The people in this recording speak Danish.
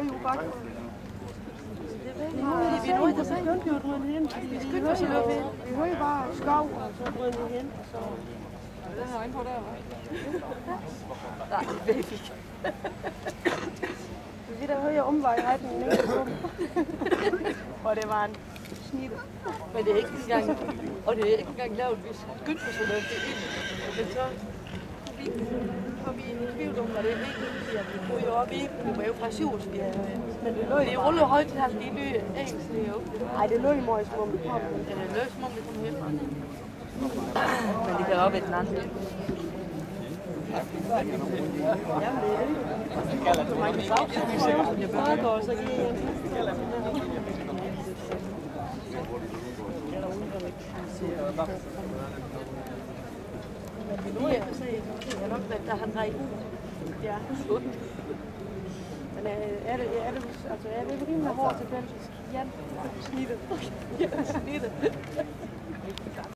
høje jo godt. Vi er nu ikke så begyndt jo at drøne hen, fordi vi hører bare skov, og så drøne det hen, og så... Den er øjne på der, hva'? Nej, det ved vi ikke. Vi der hører omvejretningen ned på dem. Og det var en snitte. Men det er ikke engang, og det er ikke engang lavet, hvis skyndte sig noget det ind. Men så har vi en tvivl om, hvad det er vigtigt, at vi bor jo oppe i, det var jo fra Sjovsbjerg. Men det ruller højt til de nye engelske jo. Nej, det løg mig, som om det kommer. Det er løs, som om det kommer hjemme. Men det kan også være den anden. Jamen, det er det. Så mange savsøger, som jeg foregår, så kan jeg Nu er jeg på sagen, det er nok, at der har drejet ud. Ja. Men er det rimelig hårdt til den? Ja, snittet. Ja, snittet.